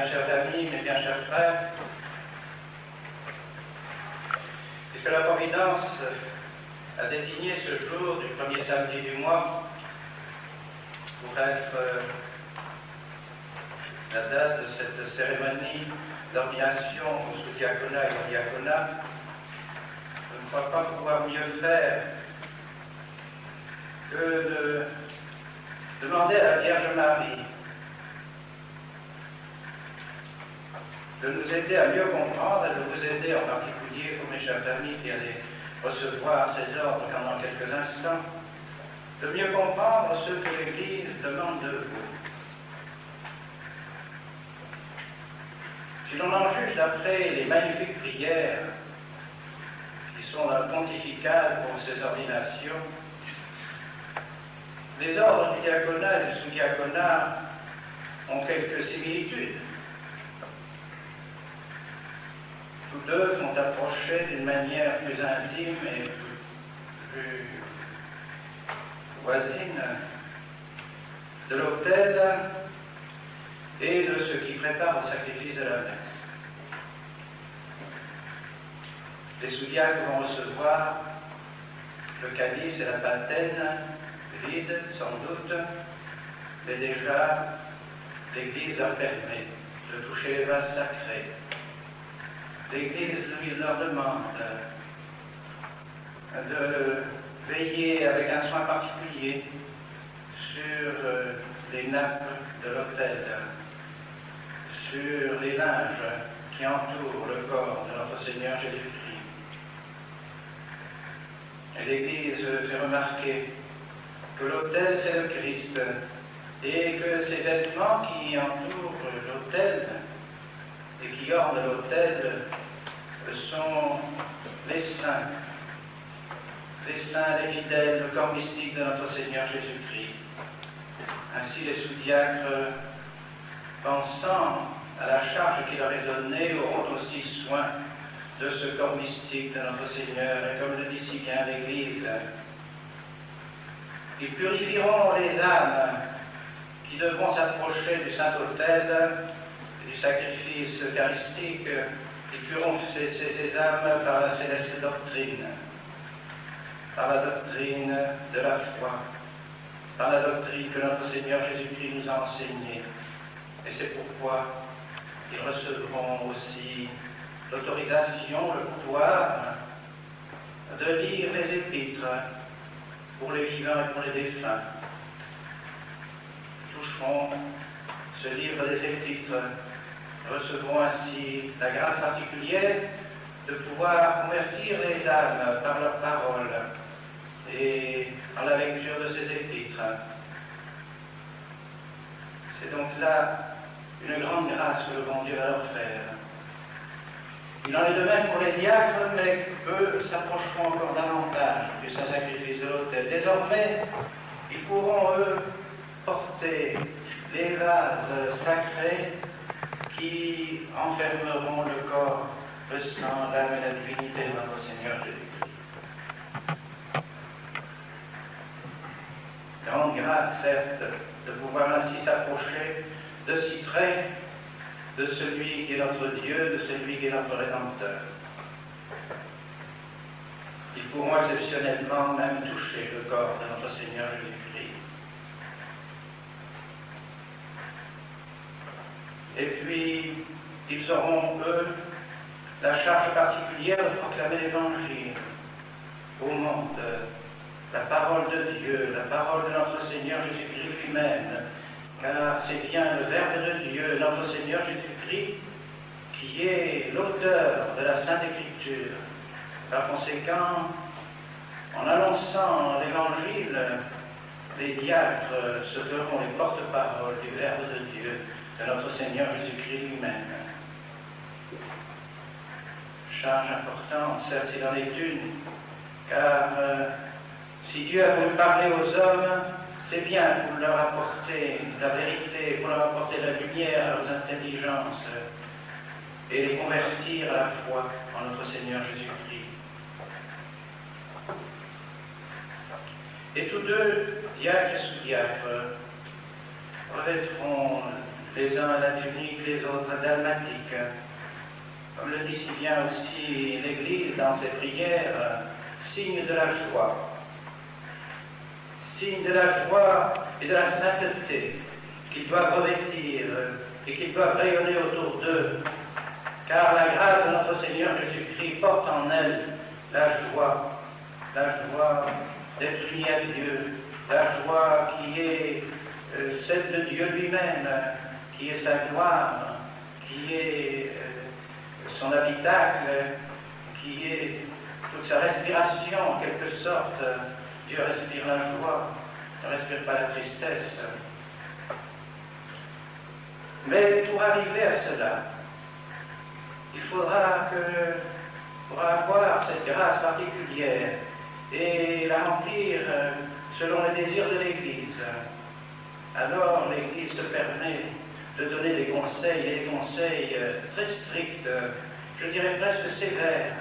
bien chers amis, mes bien chers frères, puisque la Providence a désigné ce jour du premier samedi du mois pour être la date de cette cérémonie d'ordination au sous-diaconat et au diaconat, je ne crois pas pouvoir mieux faire que de demander à la Vierge Marie de nous aider à mieux comprendre et de vous aider en particulier, pour mes chers amis qui allez recevoir ces ordres pendant quelques instants, de mieux comprendre ce que l'Église demande de vous. Si l'on en juge d'après les magnifiques prières qui sont dans le pontifical pour ces ordinations, les ordres du diaconat et du sous-diaconat ont quelques similitudes. Tous deux sont approchés d'une manière plus intime et plus voisine de l'autel et de ce qui prépare au sacrifice de la messe. Les sous-diacres vont recevoir le calice et la patène vide, sans doute, mais déjà l'Église leur permet de toucher les vases sacrés. L'Église leur demande de veiller avec un soin particulier sur les nappes de l'autel, sur les linges qui entourent le corps de notre Seigneur Jésus-Christ. Et l'Église fait remarquer que l'autel c'est le Christ et que ces vêtements qui entourent l'autel et qui ornent l'autel sont les saints, les fidèles, le corps mystique de notre Seigneur Jésus-Christ. Ainsi les sous-diacres, pensant à la charge qui leur est donnée, auront aussi soin de ce corps mystique de notre Seigneur, et comme le dit si bien l'Église, ils purifieront les âmes qui devront s'approcher du Saint-Autel et du sacrifice eucharistique. Ils purifieront ces âmes par la céleste doctrine, par la doctrine de la foi, par la doctrine que notre Seigneur Jésus-Christ nous a enseignée. Et c'est pourquoi ils recevront aussi l'autorisation, le pouvoir de lire les épîtres pour les vivants et pour les défunts. Toucheront ce livre des épîtres, recevront ainsi la grâce particulière de pouvoir convertir les âmes par leurs paroles et par la lecture de ces épîtres. C'est donc là une grande grâce que le bon Dieu va leur faire. Il en est de même pour les diacres, mais eux s'approcheront encore davantage du saint-sacrifice de l'autel. Désormais, ils pourront, eux, porter les vases sacrés qui enfermeront le corps, le sang, l'âme et la divinité de notre Seigneur Jésus-Christ. Grande grâce, certes, de pouvoir ainsi s'approcher de si près de celui qui est notre Dieu, de celui qui est notre Rédempteur. Ils pourront exceptionnellement même toucher le corps de notre Seigneur Jésus-Christ. Et puis, ils auront, eux, la charge particulière de proclamer l'Évangile au monde, la parole de Dieu, la parole de notre Seigneur Jésus-Christ lui-même, car c'est bien le Verbe de Dieu, notre Seigneur Jésus-Christ, qui est l'auteur de la Sainte Écriture. Par conséquent, en annonçant l'Évangile, les diacres se feront les porte-paroles du Verbe de Dieu, de notre Seigneur Jésus-Christ lui-même. Charge importante, certes, s'il en est une, car si Dieu a voulu parler aux hommes, c'est bien pour leur apporter la vérité, pour leur apporter la lumière à leurs intelligences et les convertir à la foi en notre Seigneur Jésus-Christ. Et tous deux, diacres et sous-diacres, revêteront les uns à la tunique, les autres à dalmatique. Comme le dit si bien aussi l'Église dans ses prières, signe de la joie. Signe de la joie et de la sainteté qu'ils doivent revêtir et qu'ils doivent rayonner autour d'eux. Car la grâce de notre Seigneur Jésus-Christ porte en elle la joie d'être unis à Dieu, la joie qui est celle de Dieu lui-même, qui est sa gloire, qui est son habitacle, qui est toute sa respiration en quelque sorte. Dieu respire la joie, ne respire pas la tristesse. Mais pour arriver à cela, il faudra que, pour avoir cette grâce particulière et la remplir selon les désirs de l'Église, alors l'Église se permet de donner des conseils, et des conseils très stricts, je dirais presque sévères,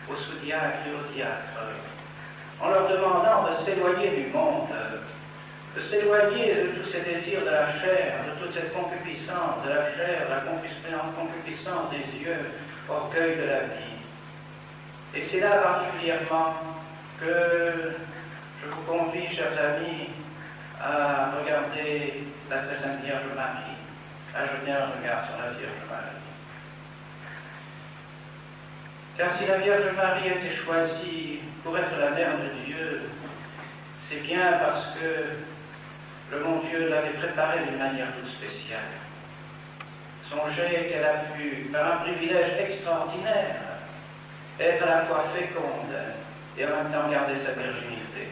aux sous-diacres et aux diacres, en leur demandant de s'éloigner du monde, de s'éloigner de tous ces désirs de la chair, de toute cette concupiscence de la chair, la concupiscence des yeux, orgueil de la vie. Et c'est là particulièrement que je vous convie, chers amis, à regarder la très sainte Vierge Marie, à jeter un regard sur la Vierge Marie. Car si la Vierge Marie a été choisie pour être la mère de Dieu, c'est bien parce que le bon Dieu l'avait préparée d'une manière toute spéciale. Songez qu'elle a pu, par un privilège extraordinaire, être à la fois féconde et en même temps garder sa virginité.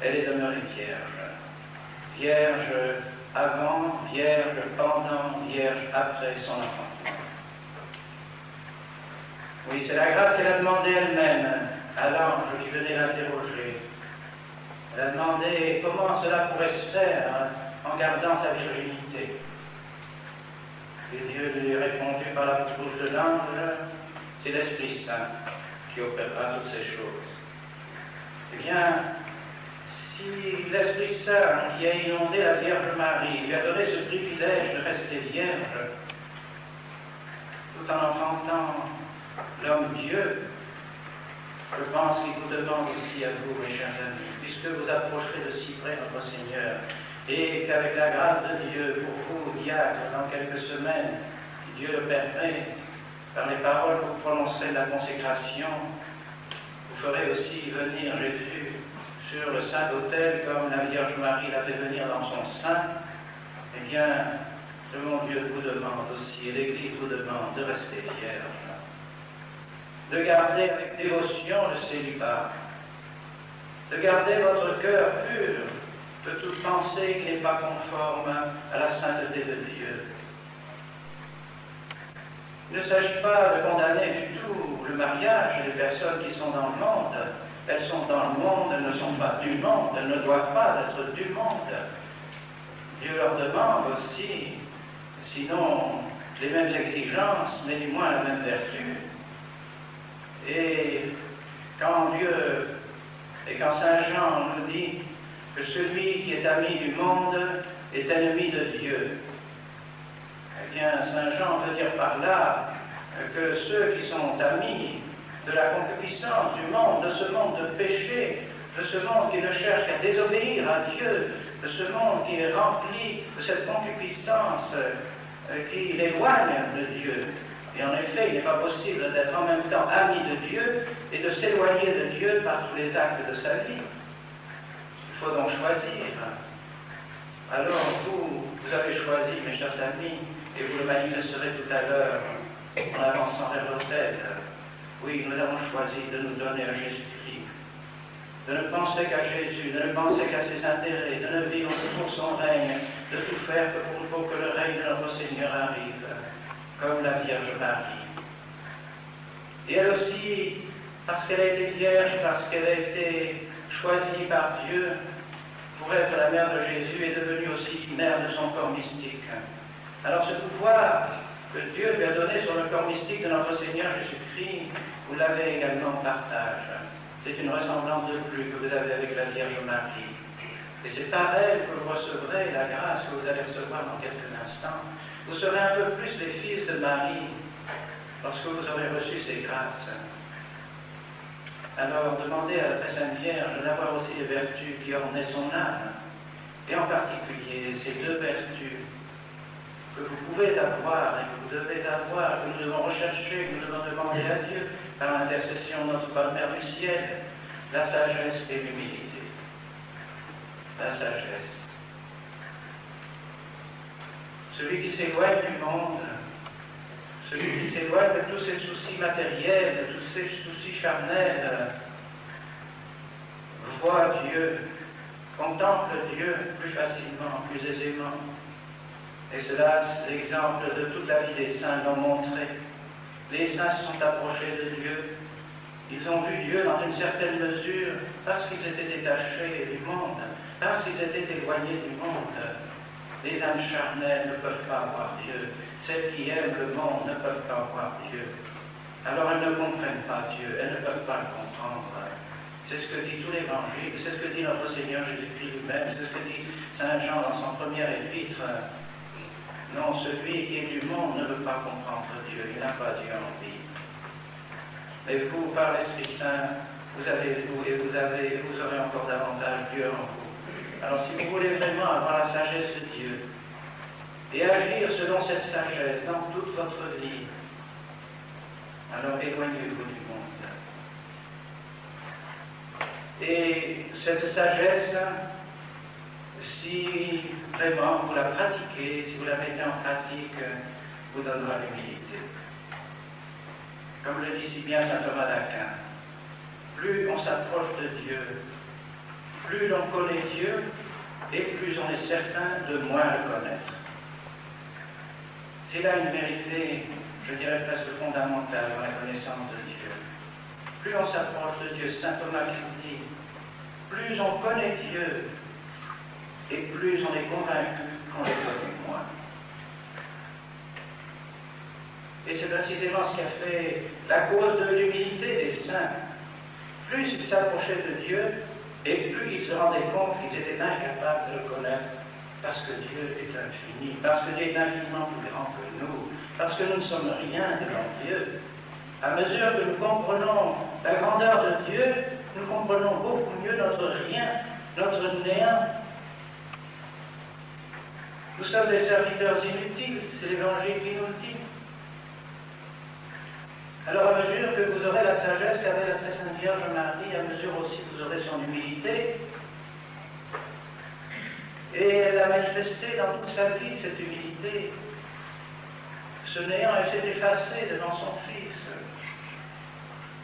Elle est demeurée vierge. Vierge avant, vierge pendant, vierge après son enfantement. Oui, c'est la grâce qu'elle a demandé elle-même à l'ange qui venait l'interroger. Elle a demandé comment cela pourrait se faire en gardant sa virginité. Et Dieu lui a répondu par la bouche de l'ange, c'est l'Esprit Saint qui opérera toutes ces choses. Eh bien, si l'Esprit Saint qui a inondé la Vierge Marie lui a donné ce privilège de rester vierge, tout en enfantant l'homme Dieu, je pense qu'il vous demande aussi à vous, mes chers amis, puisque vous approcherez de si près notre Seigneur, et qu'avec la grâce de Dieu, pour vous, diacres, dans quelques semaines, si Dieu le permet, par les paroles que vous prononcerez de la consécration, vous ferez aussi venir Jésus sur le Saint-Autel, comme la Vierge Marie l'a fait venir dans son sein. Eh bien, le bon Dieu vous demande aussi, et l'Église vous demande de rester vierge, de garder avec dévotion le célibat, de garder votre cœur pur de toute pensée qui n'est pas conforme à la sainteté de Dieu. Il ne s'agit pas de condamner du tout le mariage des personnes qui sont dans le monde. Elles sont dans le monde, elles ne sont pas du monde, elles ne doivent pas être du monde. Dieu leur demande aussi, sinon les mêmes exigences, mais du moins la même vertu. Et quand Saint Jean nous dit que celui qui est ami du monde est ennemi de Dieu, eh bien, Saint Jean veut dire par là que ceux qui sont amis de la concupiscence du monde, de ce monde de péché, de ce monde qui ne cherche qu'à désobéir à Dieu, de ce monde qui est rempli de cette concupiscence qui l'éloigne de Dieu. Et en effet, il n'est pas possible d'être en même temps ami de Dieu et de s'éloigner de Dieu par tous les actes de sa vie. Il faut donc choisir. Alors vous avez choisi, mes chers amis, et vous le manifesterez tout à l'heure en avançant vers l'autel. Oui, nous avons choisi de nous donner à Jésus-Christ, de ne penser qu'à Jésus, de ne penser qu'à ses intérêts, de ne vivre que pour son règne, de tout faire pour que le règne de notre Seigneur arrive, comme la Vierge Marie. Et elle aussi, parce qu'elle a été vierge, parce qu'elle a été choisie par Dieu pour être la mère de Jésus, est devenue aussi mère de son corps mystique. Alors ce pouvoir que Dieu lui a donné sur le corps mystique de notre Seigneur Jésus-Christ, vous l'avez également en partage. C'est une ressemblance de plus que vous avez avec la Vierge Marie. Et c'est par elle que vous recevrez la grâce que vous allez recevoir dans quelques instants. Vous serez un peu plus les fils de Marie lorsque vous aurez reçu ces grâces. Alors demandez à la très Sainte Vierge d'avoir aussi les vertus qui ornaient son âme, et en particulier ces deux vertus que vous pouvez avoir et que vous devez avoir, que nous devons rechercher, que nous devons demander à Dieu par l'intercession de notre Père du ciel, la sagesse et l'humilité. La sagesse. Celui qui s'éloigne du monde, celui qui s'éloigne de tous ses soucis matériels, de tous ses soucis charnels, voit Dieu, contemple Dieu plus facilement, plus aisément. Et cela, l'exemple de toute la vie des saints l'ont montré. Les saints se sont approchés de Dieu. Ils ont vu Dieu dans une certaine mesure parce qu'ils étaient détachés du monde, parce qu'ils étaient éloignés du monde. Les âmes charnelles ne peuvent pas voir Dieu. Celles qui aiment le monde ne peuvent pas voir Dieu. Alors elles ne comprennent pas Dieu, elles ne peuvent pas le comprendre. C'est ce que dit tout l'Évangile, c'est ce que dit notre Seigneur Jésus-Christ lui-même, c'est ce que dit Saint Jean dans son premier épître. Non, celui qui est du monde ne veut pas comprendre Dieu, il n'a pas Dieu en lui. Mais vous, par l'Esprit Saint, vous aurez encore davantage Dieu en vous. Alors si vous voulez vraiment avoir la sagesse de Dieu et agir selon cette sagesse dans toute votre vie, alors éloignez-vous du monde. Et cette sagesse, si vraiment vous la pratiquez, si vous la mettez en pratique, vous donnera l'humilité. Comme le dit si bien saint Thomas d'Aquin, plus on s'approche de Dieu, plus l'on connaît Dieu, et plus on est certain de moins le connaître. C'est là une vérité, je dirais presque fondamentale dans la connaissance de Dieu. Plus on s'approche de Dieu, saint Thomas qui dit, plus on connaît Dieu, et plus on est convaincu qu'on le connaît moins. Et c'est précisément ce qui a fait la cause de l'humilité des saints. Plus ils s'approchaient de Dieu, et plus ils se rendaient compte qu'ils étaient incapables de le connaître, parce que Dieu est infini, parce que Dieu est infiniment plus grand que nous, parce que nous ne sommes rien devant Dieu. À mesure que nous comprenons la grandeur de Dieu, nous comprenons beaucoup mieux notre rien, notre néant. Nous sommes des serviteurs inutiles, c'est l'Évangile qui nous le dit. Alors à mesure que vous aurez la sagesse qu'avait la très Sainte Vierge Marie, à mesure aussi que vous aurez son humilité, et elle a manifesté dans toute sa vie cette humilité, ce néant, elle s'est effacée devant son Fils,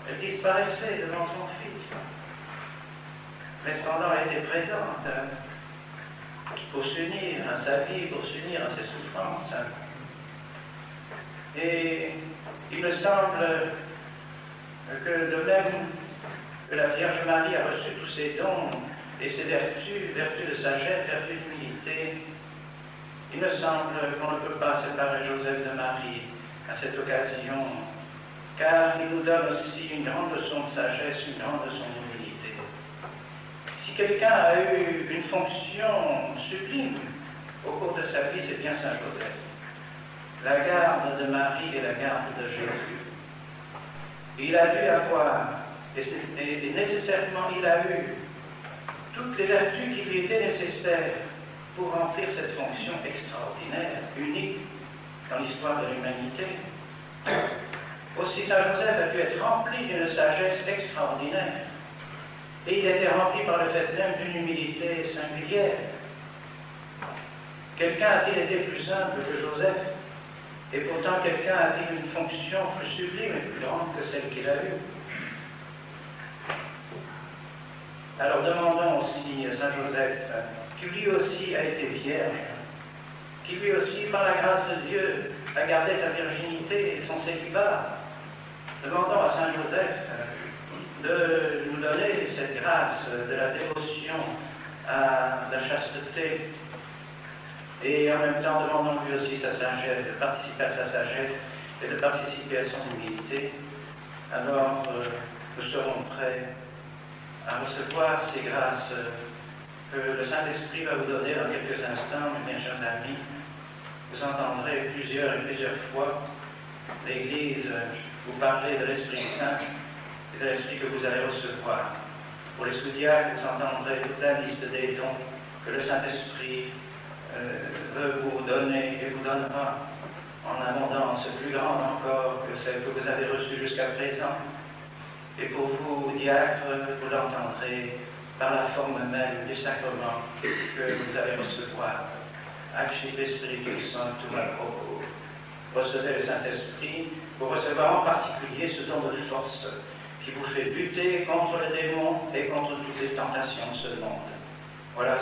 elle disparaissait devant son Fils, mais cependant elle était présente pour s'unir à sa vie, pour s'unir à ses souffrances. Et il me semble que de même que la Vierge Marie a reçu tous ses dons et ses vertus, vertus de sagesse, vertus d'humilité, il me semble qu'on ne peut pas séparer Joseph de Marie à cette occasion, car il nous donne aussi une grande leçon de sagesse, une grande leçon d'humilité. Si quelqu'un a eu une fonction sublime au cours de sa vie, c'est bien Saint Joseph. La garde de Marie et la garde de Jésus. Il a dû avoir, et nécessairement il a eu, toutes les vertus qui lui étaient nécessaires pour remplir cette fonction extraordinaire, unique dans l'histoire de l'humanité. Aussi Saint Joseph a dû être rempli d'une sagesse extraordinaire. Et il a été rempli par le fait même d'une humilité singulière. Quelqu'un a-t-il été plus humble que Joseph? Et pourtant, quelqu'un a-t-il une fonction plus sublime et plus grande que celle qu'il a eue? Alors demandons aussi à Saint Joseph, qui lui aussi a été vierge, qui lui aussi, par la grâce de Dieu, a gardé sa virginité et son célibat. Demandons à Saint Joseph de nous donner cette grâce de la dévotion à la chasteté. Et en même temps, demandons lui aussi sa sagesse, de participer à sa sagesse et de participer à son humilité. Alors, nous serons prêts à recevoir ces grâces que le Saint-Esprit va vous donner dans quelques instants, mes bien chers amis. Vous entendrez plusieurs fois l'Église vous parler de l'Esprit Saint et de l'Esprit que vous allez recevoir. Pour les sous-diacres, vous entendrez toute la liste des dons que le Saint-Esprit veut vous donner et vous donnera en abondance plus grande encore que celle que vous avez reçue jusqu'à présent. Et pour vous, diacres, vous l'entendrez par la forme même du sacrement que vous allez recevoir. Accipe Spiritus Sanctum a propos. Recevez le Saint-Esprit pour recevoir en particulier ce don de force qui vous fait lutter contre le démon et contre toutes les tentations de ce monde. Voilà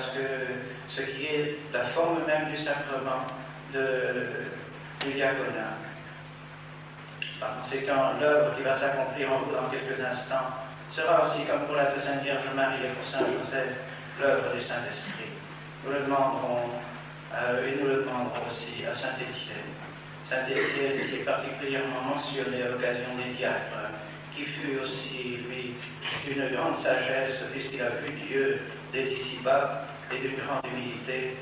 ce qui est la forme même du sacrement du diaconat. Par conséquent, l'œuvre qui va s'accomplir en vous dans quelques instants sera aussi, comme pour la Sainte Vierge Marie et pour Saint Joseph, l'œuvre du Saint-Esprit. Nous le demanderons à eux et nous le demanderons aussi à Saint Étienne. Saint Étienne qui est particulièrement mentionné à l'occasion des diacres, qui fut aussi, lui, d'une grande sagesse, puisqu'il a vu Dieu dès ici-bas et d'une grande humilité,